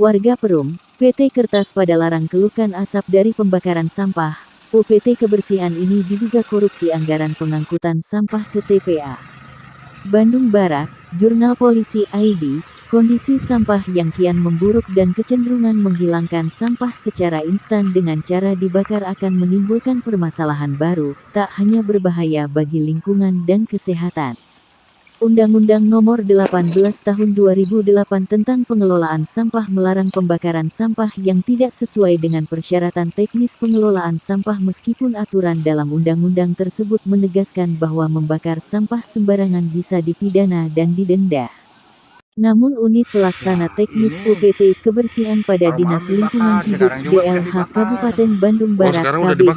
Warga Perum, PT Kertas Padalarang keluhkan asap dari pembakaran sampah. UPT kebersihan ini diduga korupsi anggaran pengangkutan sampah ke TPA. Bandung Barat, Jurnal Polisi ID, kondisi sampah yang kian memburuk dan kecenderungan menghilangkan sampah secara instan dengan cara dibakar akan menimbulkan permasalahan baru, tak hanya berbahaya bagi lingkungan dan kesehatan. Undang-Undang Nomor 18 Tahun 2008 tentang Pengelolaan Sampah melarang pembakaran sampah yang tidak sesuai dengan persyaratan teknis pengelolaan sampah meskipun aturan dalam undang-undang tersebut menegaskan bahwa membakar sampah sembarangan bisa dipidana dan didenda. Namun unit pelaksana teknis UPT kebersihan pada Dinas Lingkungan Hidup DLH Kabupaten Bandung Barat KBB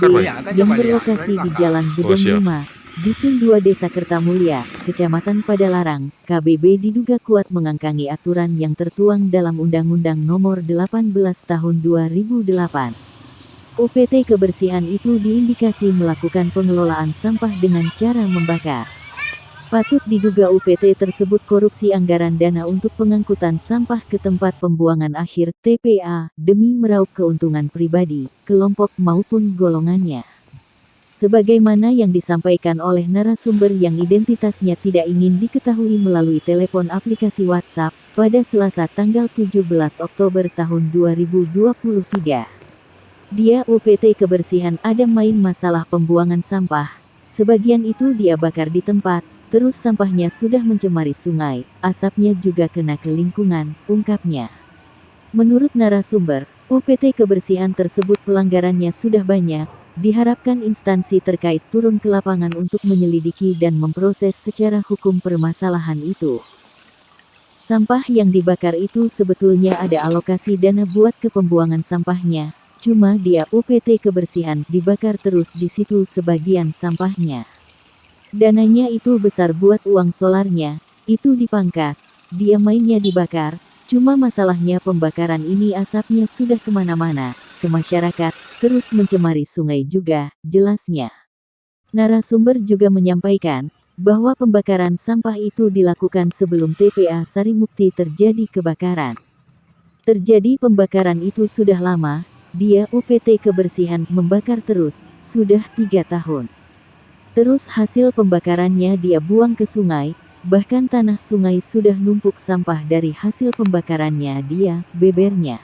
yang berlokasi di Jalan Gedong 5, Dusun 2 Desa Kertamulya, Kecamatan Padalarang, KBB diduga kuat mengangkangi aturan yang tertuang dalam Undang-Undang Nomor 18 Tahun 2008. UPT kebersihan itu diindikasi melakukan pengelolaan sampah dengan cara membakar. Patut diduga UPT tersebut korupsi anggaran dana untuk pengangkutan sampah ke tempat pembuangan akhir (TPA) demi meraup keuntungan pribadi, kelompok maupun golongannya. Sebagaimana yang disampaikan oleh narasumber yang identitasnya tidak ingin diketahui melalui telepon aplikasi WhatsApp, pada Selasa tanggal 17 Oktober tahun 2023. Dia UPT kebersihan ada main masalah pembuangan sampah. Sebagian itu dia bakar di tempat, terus sampahnya sudah mencemari sungai, asapnya juga kena ke lingkungan, ungkapnya. Menurut narasumber, UPT kebersihan tersebut pelanggarannya sudah banyak. Diharapkan instansi terkait turun ke lapangan untuk menyelidiki dan memproses secara hukum permasalahan itu. Sampah yang dibakar itu sebetulnya ada alokasi dana buat ke pembuangan sampahnya, cuma dia UPT kebersihan dibakar terus di situ sebagian sampahnya. Dananya itu besar buat uang solarnya, itu dipangkas, dia mainnya dibakar, cuma masalahnya pembakaran ini asapnya sudah kemana-mana, ke masyarakat, terus mencemari sungai juga, jelasnya. Narasumber juga menyampaikan, bahwa pembakaran sampah itu dilakukan sebelum TPA Sarimukti terjadi kebakaran. Terjadi pembakaran itu sudah lama, dia UPT kebersihan membakar terus, sudah 3 tahun. Terus hasil pembakarannya dia buang ke sungai, bahkan tanah sungai sudah numpuk sampah dari hasil pembakarannya dia, bebernya.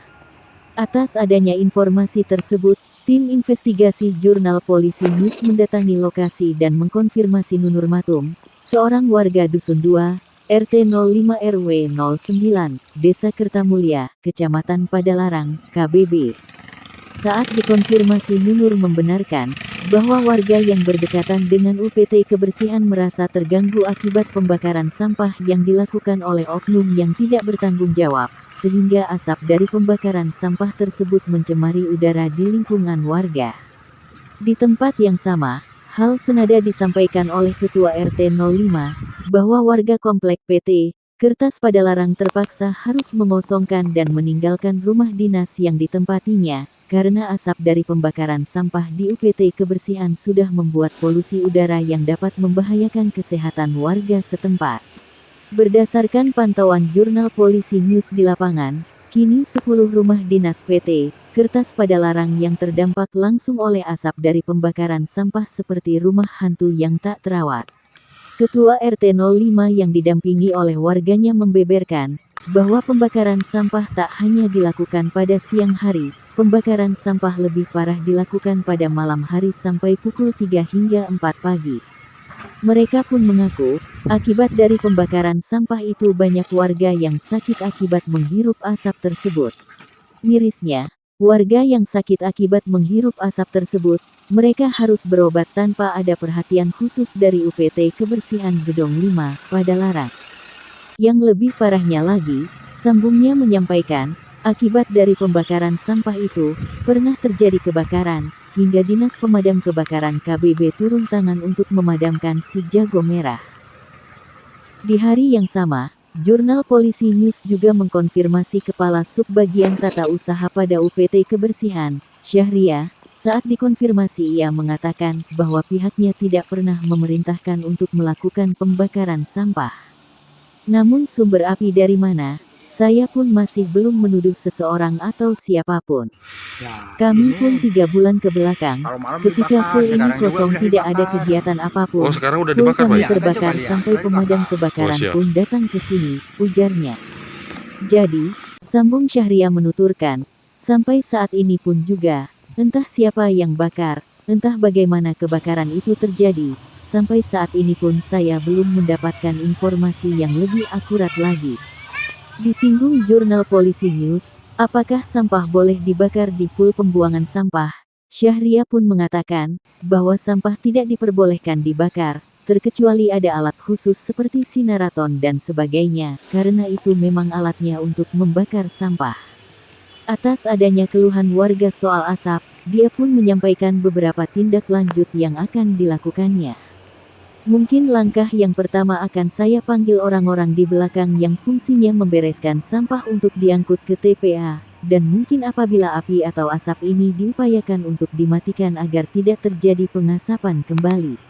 Atas adanya informasi tersebut, tim investigasi Jurnal Polisi News mendatangi lokasi dan mengkonfirmasi Nunur Matum, seorang warga Dusun 2, RT 05 RW 09, Desa Kertamulya, Kecamatan Padalarang, KBB. Saat dikonfirmasi Nunur membenarkan, bahwa warga yang berdekatan dengan UPT kebersihan merasa terganggu akibat pembakaran sampah yang dilakukan oleh oknum yang tidak bertanggung jawab, sehingga asap dari pembakaran sampah tersebut mencemari udara di lingkungan warga. Di tempat yang sama, hal senada disampaikan oleh Ketua RT 05, bahwa warga komplek PT Kertas Padalarang terpaksa harus mengosongkan dan meninggalkan rumah dinas yang ditempatinya, karena asap dari pembakaran sampah di UPT kebersihan sudah membuat polusi udara yang dapat membahayakan kesehatan warga setempat. Berdasarkan pantauan Jurnal Polisi News di lapangan, kini 10 rumah dinas PT Kertas Padalarang yang terdampak langsung oleh asap dari pembakaran sampah seperti rumah hantu yang tak terawat. Ketua RT 05 yang didampingi oleh warganya membeberkan, bahwa pembakaran sampah tak hanya dilakukan pada siang hari, pembakaran sampah lebih parah dilakukan pada malam hari sampai pukul 3 hingga 4 pagi. Mereka pun mengaku, akibat dari pembakaran sampah itu banyak warga yang sakit akibat menghirup asap tersebut. Mirisnya, warga yang sakit akibat menghirup asap tersebut, mereka harus berobat tanpa ada perhatian khusus dari UPT Kebersihan Gedong 5, Padalarang. Yang lebih parahnya lagi, sambungnya menyampaikan, akibat dari pembakaran sampah itu, pernah terjadi kebakaran, hingga Dinas Pemadam Kebakaran KBB turun tangan untuk memadamkan si jago merah. Di hari yang sama, Jurnal Polisi News juga mengkonfirmasi Kepala Subbagian Tata Usaha pada UPT Kebersihan, Syahria, saat dikonfirmasi ia mengatakan bahwa pihaknya tidak pernah memerintahkan untuk melakukan pembakaran sampah. Namun sumber api dari mana, Saya pun masih belum menuduh seseorang atau siapapun. Nah, Kami pun ini 3 bulan ke belakang, kalau malam ketika dibakar, full ini sekarang juga kosong udah tidak ada dibakar. kegiatan Oh, apapun, sekarang udah full dibakar, Pak, kami ya? Iya, Anda coba terbakar lihat, sampai udah pemadam dibakar. Oh, kebakaran siap. pun datang ke sini, ujarnya. Jadi, sambung Syahria menuturkan, sampai saat ini pun juga, entah siapa yang bakar, entah bagaimana kebakaran itu terjadi, sampai saat ini pun saya belum mendapatkan informasi yang lebih akurat lagi. Disinggung jurnal Polisi News, apakah sampah boleh dibakar di full pembuangan sampah? Syahria pun mengatakan, bahwa sampah tidak diperbolehkan dibakar, terkecuali ada alat khusus seperti sinaraton dan sebagainya, karena itu memang alatnya untuk membakar sampah. Atas adanya keluhan warga soal asap, dia pun menyampaikan beberapa tindak lanjut yang akan dilakukannya. Mungkin langkah yang pertama akan saya panggil orang-orang di belakang yang fungsinya membereskan sampah untuk diangkut ke TPA, dan mungkin apabila api atau asap ini diupayakan untuk dimatikan agar tidak terjadi pengasapan kembali.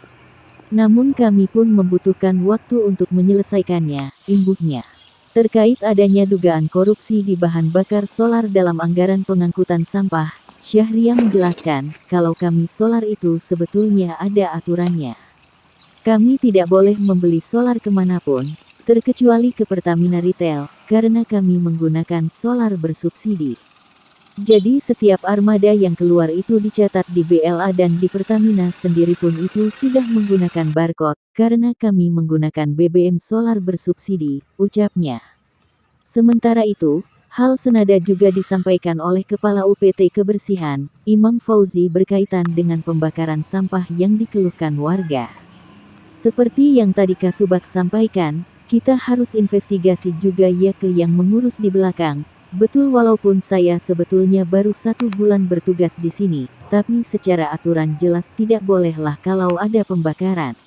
Namun kami pun membutuhkan waktu untuk menyelesaikannya, imbuhnya. Terkait adanya dugaan korupsi di bahan bakar solar dalam anggaran pengangkutan sampah, Syahria menjelaskan, kalau kami solar itu sebetulnya ada aturannya. Kami tidak boleh membeli solar kemanapun, terkecuali ke Pertamina Retail, karena kami menggunakan solar bersubsidi. Jadi setiap armada yang keluar itu dicatat di BLA dan di Pertamina sendiri pun itu sudah menggunakan barcode, karena kami menggunakan BBM solar bersubsidi, ucapnya. Sementara itu, hal senada juga disampaikan oleh Kepala UPT Kebersihan, Imam Fauzi berkaitan dengan pembakaran sampah yang dikeluhkan warga. Seperti yang tadi Kasubag sampaikan, kita harus investigasi juga ya ke yang mengurus di belakang. Betul walaupun saya sebetulnya baru 1 bulan bertugas di sini, tapi secara aturan jelas tidak bolehlah kalau ada pembakaran.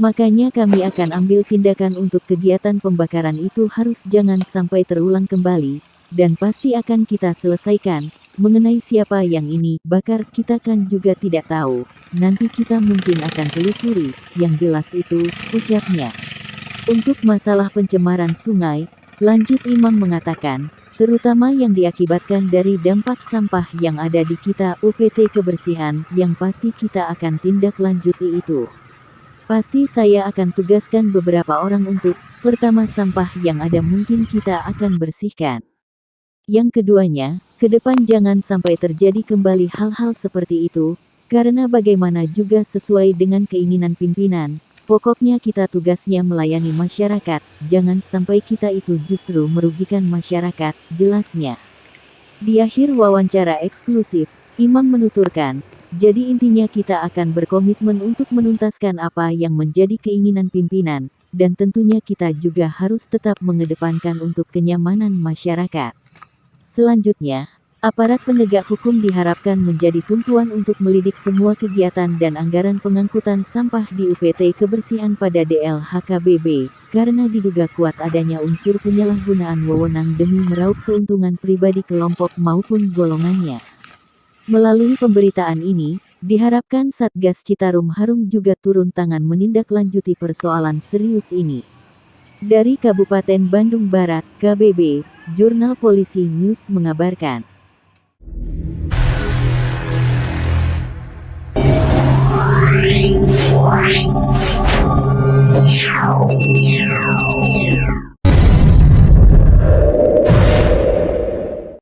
Makanya kami akan ambil tindakan untuk kegiatan pembakaran itu harus jangan sampai terulang kembali, dan pasti akan kita selesaikan. Mengenai siapa yang ini bakar kita kan juga tidak tahu, nanti kita mungkin akan telusuri, yang jelas itu, ucapnya. Untuk masalah pencemaran sungai, lanjut Imam mengatakan, terutama yang diakibatkan dari dampak sampah yang ada di kita UPT Kebersihan, yang pasti kita akan tindak lanjuti itu. Pasti saya akan tugaskan beberapa orang untuk, pertama sampah yang ada mungkin kita akan bersihkan. Yang keduanya, ke depan jangan sampai terjadi kembali hal-hal seperti itu, karena bagaimana juga sesuai dengan keinginan pimpinan, pokoknya kita tugasnya melayani masyarakat, jangan sampai kita itu justru merugikan masyarakat, jelasnya. Di akhir wawancara eksklusif, Imam menuturkan, jadi intinya kita akan berkomitmen untuk menuntaskan apa yang menjadi keinginan pimpinan, dan tentunya kita juga harus tetap mengedepankan untuk kenyamanan masyarakat. Selanjutnya, aparat penegak hukum diharapkan menjadi tumpuan untuk melidik semua kegiatan dan anggaran pengangkutan sampah di UPT Kebersihan pada DLHKBB, karena diduga kuat adanya unsur penyalahgunaan wewenang demi meraup keuntungan pribadi kelompok maupun golongannya. Melalui pemberitaan ini, diharapkan Satgas Citarum Harum juga turun tangan menindaklanjuti persoalan serius ini. Dari Kabupaten Bandung Barat, KBB, Jurnal Polisi News mengabarkan. Wow.